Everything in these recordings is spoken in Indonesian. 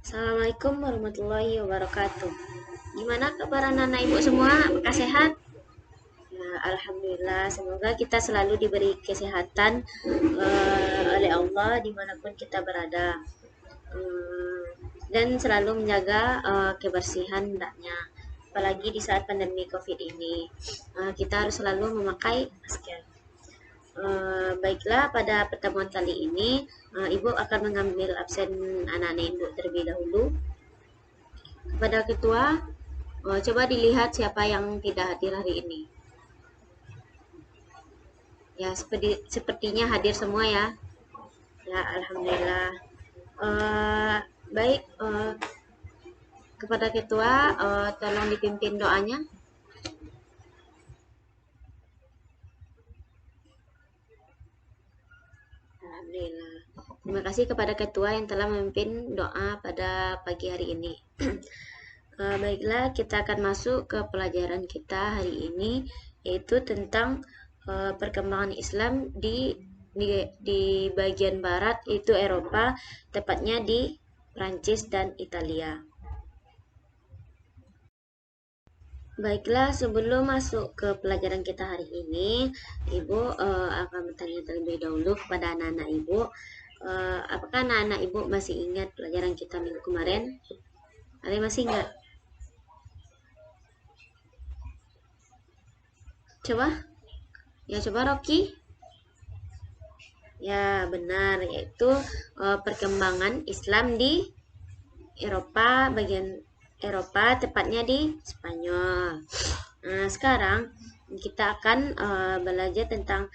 Assalamualaikum warahmatullahi wabarakatuh. Gimana kabar anak-anak ibu semua? Apakah sehat? Ya, Alhamdulillah. Semoga kita selalu diberi kesehatan oleh Allah dimanapun kita berada. Eh, dan selalu menjaga kebersihan hendaknya. Apalagi di saat pandemi COVID ini, kita harus selalu memakai masker. Baiklah, pada pertemuan kali ini, Ibu akan mengambil absen anak-anak Ibu terlebih dahulu. Kepada ketua, coba dilihat siapa yang tidak hadir hari ini. Ya, sepertinya hadir semua ya. Ya, alhamdulillah. Eh, baik, kepada ketua, tolong dipimpin doanya. Alhamdulillah. Terima kasih kepada ketua yang telah memimpin doa pada pagi hari ini. Baiklah, kita akan masuk ke pelajaran kita hari ini, yaitu tentang perkembangan Islam di bagian barat, yaitu Eropa, tepatnya di Prancis dan Italia. Baiklah, sebelum masuk ke pelajaran kita hari ini, Ibu akan bertanya terlebih dahulu kepada anak-anak Ibu. Apakah anak-anak Ibu masih ingat pelajaran kita minggu kemarin? Ada yang masih ingat? Coba, ya coba Rocky. Ya, benar, yaitu perkembangan Islam di Eropa, bagian Eropa, tepatnya di Spanyol. Nah, sekarang kita akan belajar tentang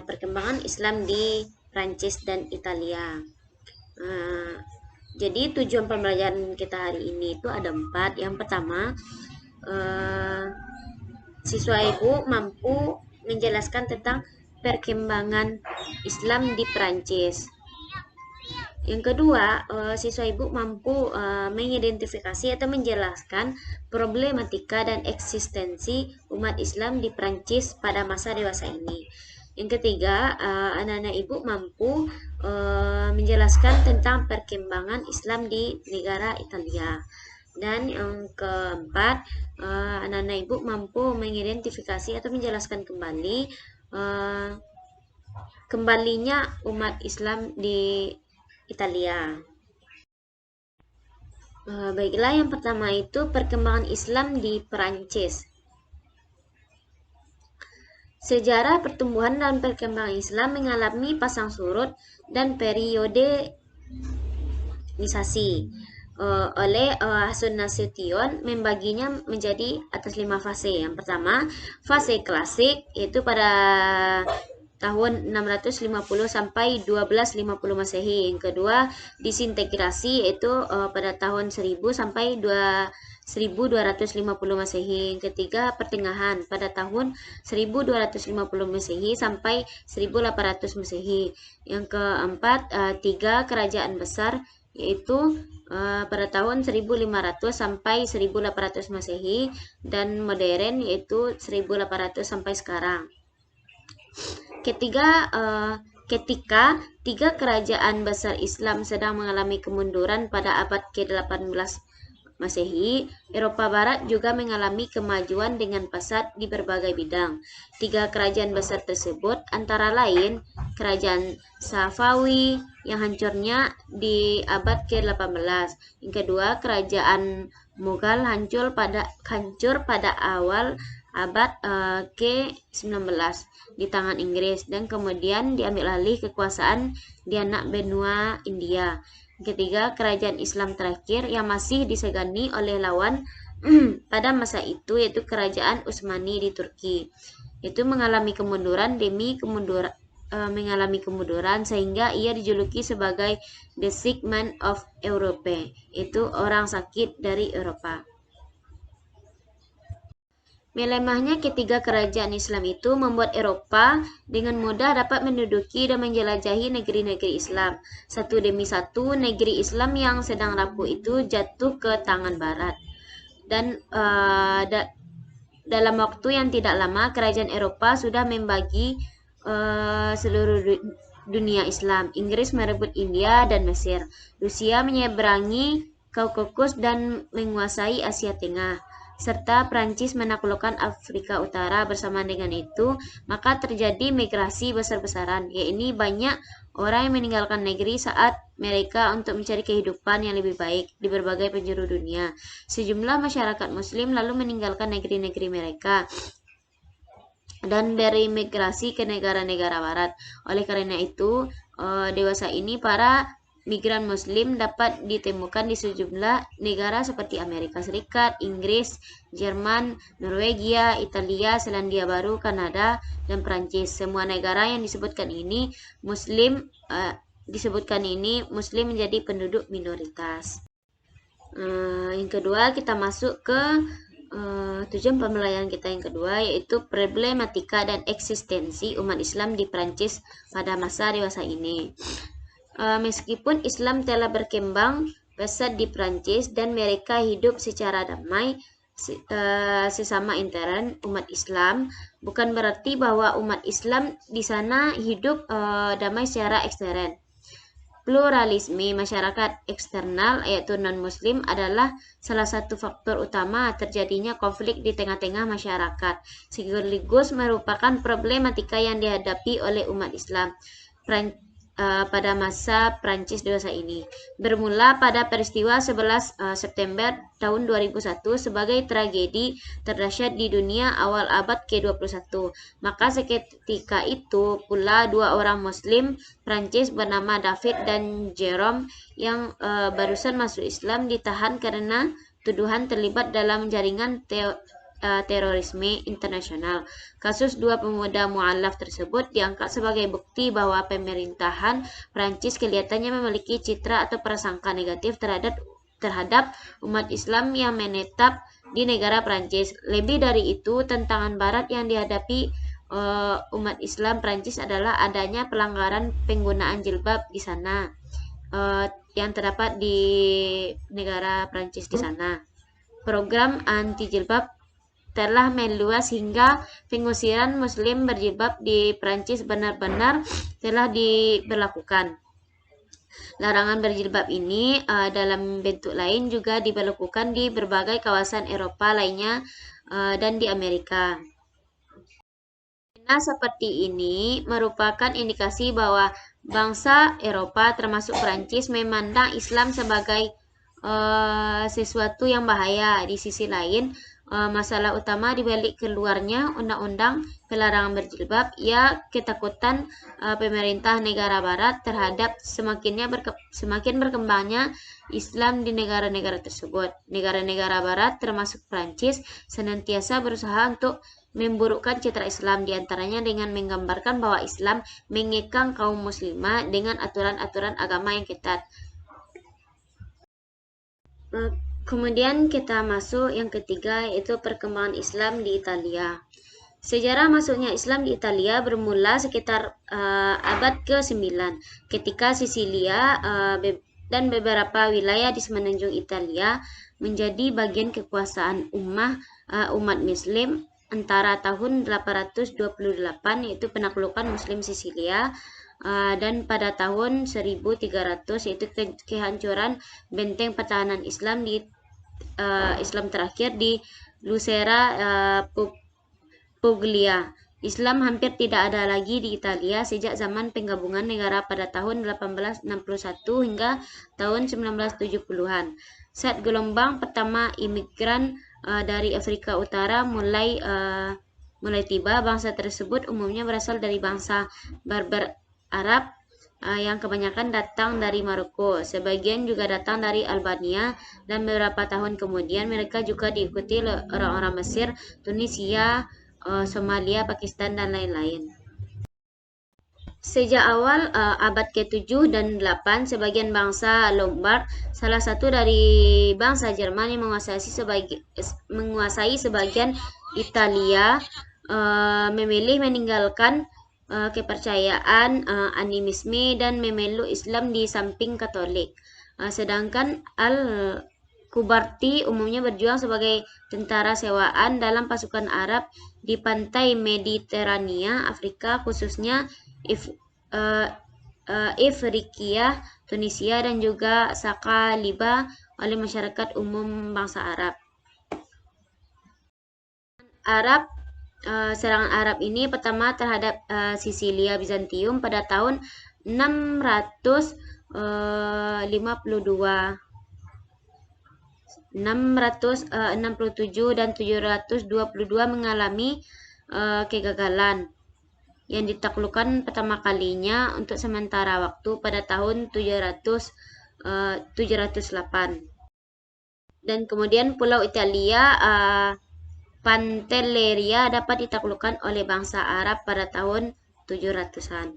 perkembangan Islam di Prancis dan Italia. Jadi tujuan pembelajaran kita hari ini itu ada 4. Yang pertama, siswa ibu mampu menjelaskan tentang perkembangan Islam di Prancis. Yang kedua, siswa ibu mampu mengidentifikasi atau menjelaskan problematika dan eksistensi umat Islam di Prancis pada masa dewasa ini. Yang ketiga, anak-anak ibu mampu menjelaskan tentang perkembangan Islam di negara Italia. Dan yang keempat, anak-anak ibu mampu mengidentifikasi atau menjelaskan kembali kembalinya umat Islam di Italia. Baiklah, yang pertama itu perkembangan Islam di Perancis. Sejarah pertumbuhan dan perkembangan Islam mengalami pasang surut dan periodeisasi. Oleh Hasan Nasution membaginya menjadi atas 5 fase. Yang pertama, fase klasik, yaitu pada tahun 650 sampai 1250 Masehi. Yang kedua, disintegrasi, yaitu pada tahun 1000 sampai 1250 Masehi. Yang ketiga, pertengahan pada tahun 1250 Masehi sampai 1800 Masehi. Yang keempat, 3 kerajaan besar, yaitu pada tahun 1500 sampai 1800 Masehi, dan modern yaitu 1800 sampai sekarang. Ketika 3 kerajaan besar Islam sedang mengalami kemunduran pada abad ke-18 Masehi, Eropa Barat juga mengalami kemajuan dengan pesat di berbagai bidang. 3 kerajaan besar tersebut antara lain Kerajaan Safawi yang hancurnya di abad ke-18. Yang kedua, Kerajaan Mughal hancur pada awal abad ke-19 di tangan Inggris, dan kemudian diambil alih kekuasaan di anak benua India. Ketiga, kerajaan Islam terakhir yang masih disegani oleh lawan pada masa itu, yaitu Kerajaan Utsmani di Turki. Itu mengalami kemunduran sehingga ia dijuluki sebagai The Sick Man of Europe, itu orang sakit dari Eropa. Melemahnya ketiga kerajaan Islam itu membuat Eropa dengan mudah dapat menduduki dan menjelajahi negeri-negeri Islam. Satu demi satu, negeri Islam yang sedang rapuh itu jatuh ke tangan Barat. Dan dalam waktu yang tidak lama, kerajaan Eropa sudah membagi seluruh dunia Islam. Inggris merebut India dan Mesir. Rusia menyeberangi Kaukasus dan menguasai Asia Tengah, serta Prancis menaklukkan Afrika Utara. Bersama dengan itu, maka terjadi migrasi besar-besaran, yaitu banyak orang yang meninggalkan negeri saat mereka untuk mencari kehidupan yang lebih baik di berbagai penjuru dunia. Sejumlah masyarakat Muslim lalu meninggalkan negeri-negeri mereka dan berimigrasi ke negara-negara barat. Oleh karena itu, dewasa ini para migran Muslim dapat ditemukan di sejumlah negara seperti Amerika Serikat, Inggris, Jerman, Norwegia, Italia, Selandia Baru, Kanada, dan Prancis. Semua negara yang disebutkan ini Muslim menjadi penduduk minoritas. Yang kedua, kita masuk ke tujuan pembelajaran kita yang kedua, yaitu problematika dan eksistensi umat Islam di Prancis pada masa dewasa ini. Meskipun Islam telah berkembang pesat di Prancis dan mereka hidup secara damai sesama intern umat Islam, bukan berarti bahwa umat Islam di sana hidup damai secara ekstern. Pluralisme masyarakat eksternal, yaitu non-muslim, adalah salah satu faktor utama terjadinya konflik di tengah-tengah masyarakat, sekaligus merupakan problematika yang dihadapi oleh umat Islam pada masa Prancis dewasa ini. Bermula pada peristiwa 11 September tahun 2001 sebagai tragedi terdahsyat di dunia awal abad ke-21. Maka seketika itu pula dua orang Muslim Prancis bernama David dan Jerome yang barusan masuk Islam ditahan karena tuduhan terlibat dalam jaringan terorisme internasional. Kasus dua pemuda mu'alaf tersebut diangkat sebagai bukti bahwa pemerintahan Prancis kelihatannya memiliki citra atau prasangka negatif terhadap umat Islam yang menetap di negara Prancis. Lebih dari itu, tantangan barat yang dihadapi umat Islam Prancis adalah adanya pelanggaran penggunaan jilbab di sana, yang terdapat di negara Prancis di sana. Program anti jilbab telah meluas hingga pengusiran Muslim berjilbab di Prancis benar-benar telah diberlakukan. Larangan berjilbab ini dalam bentuk lain juga diberlakukan di berbagai kawasan Eropa lainnya dan di Amerika. Fenomena seperti ini merupakan indikasi bahwa bangsa Eropa termasuk Prancis memandang Islam sebagai sesuatu yang bahaya. Di sisi lain, masalah utama di balik keluarnya undang-undang pelarangan berjilbab ya ketakutan pemerintah negara barat terhadap semakin berkembangnya Islam di negara-negara tersebut. Negara-negara barat termasuk Prancis senantiasa berusaha untuk memburukkan citra Islam, diantaranya dengan menggambarkan bahwa Islam mengekang kaum muslimah dengan aturan-aturan agama yang ketat. Kemudian kita masuk yang ketiga, yaitu perkembangan Islam di Italia. Sejarah masuknya Islam di Italia bermula sekitar abad ke-9 ketika Sisilia dan beberapa wilayah di semenanjung Italia menjadi bagian kekuasaan umat Muslim antara tahun 828, yaitu penaklukan Muslim Sisilia, dan pada tahun 1300 yaitu kehancuran benteng pertahanan Islam Islam terakhir di Lucera Puglia. Islam hampir tidak ada lagi di Italia sejak zaman penggabungan negara pada tahun 1861 hingga tahun 1970-an. Saat gelombang pertama imigran dari Afrika Utara mulai tiba, bangsa tersebut umumnya berasal dari bangsa Barbar Arab yang kebanyakan datang dari Maroko, sebagian juga datang dari Albania, dan beberapa tahun kemudian mereka juga diikuti oleh orang-orang Mesir, Tunisia, Somalia, Pakistan, dan lain-lain. Sejak awal abad ke-7 dan 8, sebagian bangsa Lombard, salah satu dari bangsa Jerman yang menguasai sebagian Italia, memilih meninggalkan kepercayaan animisme dan memeluk Islam di samping Katolik. Sedangkan Al-Kubarti umumnya berjuang sebagai tentara sewaan dalam pasukan Arab di pantai Mediterania, Afrika, khususnya Ifriqiya, Tunisia, dan juga Saqaliba oleh masyarakat umum bangsa Arab. Serangan Arab ini pertama terhadap Sisilia Bizantium pada tahun 652, 667 dan 722 mengalami kegagalan yang ditaklukkan pertama kalinya untuk sementara waktu pada tahun 708. Dan kemudian pulau Italia Pantelleria dapat ditaklukkan oleh bangsa Arab pada tahun 700-an.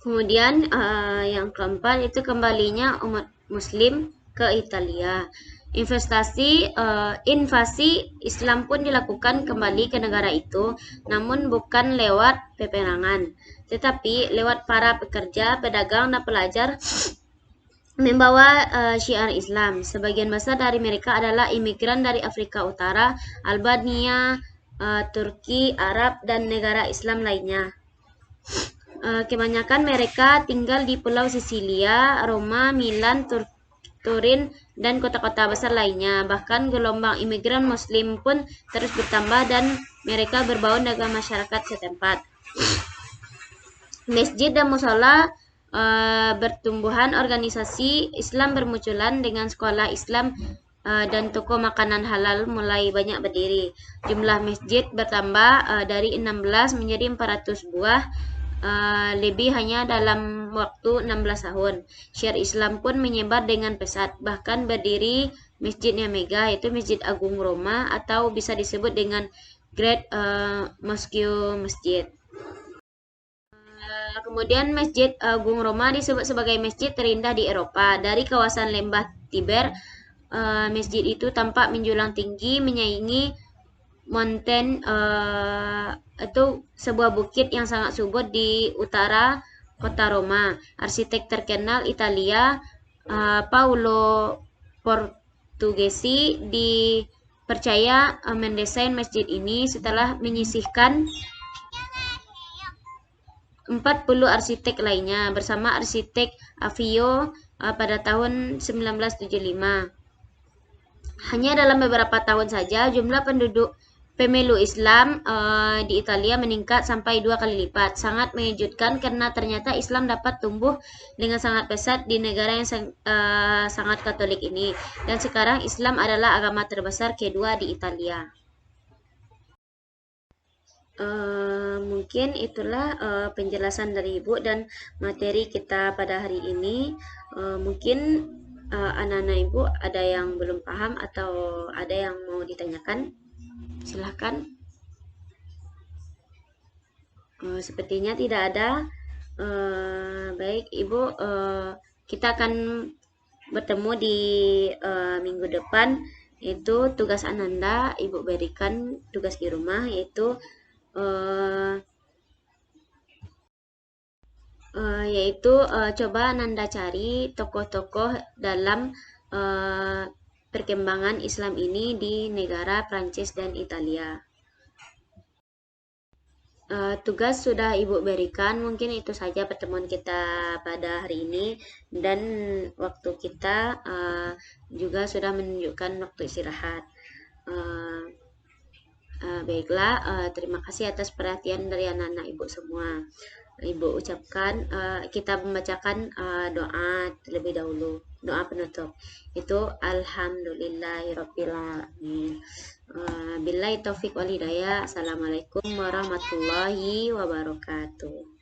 Kemudian yang keempat itu kembalinya umat Muslim ke Italia. Invasi Islam pun dilakukan kembali ke negara itu, namun bukan lewat peperangan, tetapi lewat para pekerja, pedagang, dan pelajar membawa syiar Islam. Sebagian besar dari mereka adalah imigran dari Afrika Utara, Albania, Turki, Arab, dan negara Islam lainnya. Kebanyakan mereka tinggal di Pulau Sisilia, Roma, Milan, Turin, dan kota-kota besar lainnya. Bahkan gelombang imigran Muslim pun terus bertambah dan mereka berbaur dengan masyarakat setempat. Masjid dan musola bertumbuhan, organisasi Islam bermunculan dengan sekolah Islam dan toko makanan halal mulai banyak berdiri. Jumlah masjid bertambah dari 16 menjadi 400 buah, lebih hanya dalam waktu 16 tahun. Syiar Islam pun menyebar dengan pesat, bahkan berdiri masjid yang megah, yaitu Masjid Agung Roma atau bisa disebut dengan Great Mosque Masjid. Kemudian Masjid Agung Roma disebut sebagai masjid terindah di Eropa. Dari kawasan lembah Tiber, masjid itu tampak menjulang tinggi menyaingi mountain itu sebuah bukit yang sangat subur di utara kota Roma. Arsitek terkenal Italia Paolo Portugesi dipercaya mendesain masjid ini setelah menyisihkan 40 arsitek lainnya bersama arsitek Avio pada tahun 1975. Hanya dalam beberapa tahun saja jumlah pemilu Islam di Italia meningkat sampai 2 kali lipat. Sangat mengejutkan karena ternyata Islam dapat tumbuh dengan sangat pesat di negara yang sangat Katolik ini. Dan sekarang Islam adalah agama terbesar kedua di Italia. Mungkin itulah penjelasan dari Ibu dan materi kita pada hari ini. Mungkin anak-anak Ibu ada yang belum paham atau ada yang mau ditanyakan? Silahkan. Sepertinya tidak ada. Baik Ibu, kita akan bertemu di minggu depan. Itu tugas Ananda, Ibu berikan tugas di rumah, yaitu coba Ananda cari tokoh-tokoh dalam perkembangan Islam ini di negara Prancis dan Italia. Tugas sudah Ibu berikan, mungkin itu saja pertemuan kita pada hari ini, dan waktu kita juga sudah menunjukkan waktu istirahat. Baiklah, terima kasih atas perhatian dari anak-anak Ibu semua. Ibu ucapkan, kita membacakan doa terlebih dahulu, doa penutup. Itu Alhamdulillahirabbil alamin. Billahi taufik wal hidayah. Assalamualaikum warahmatullahi wabarakatuh.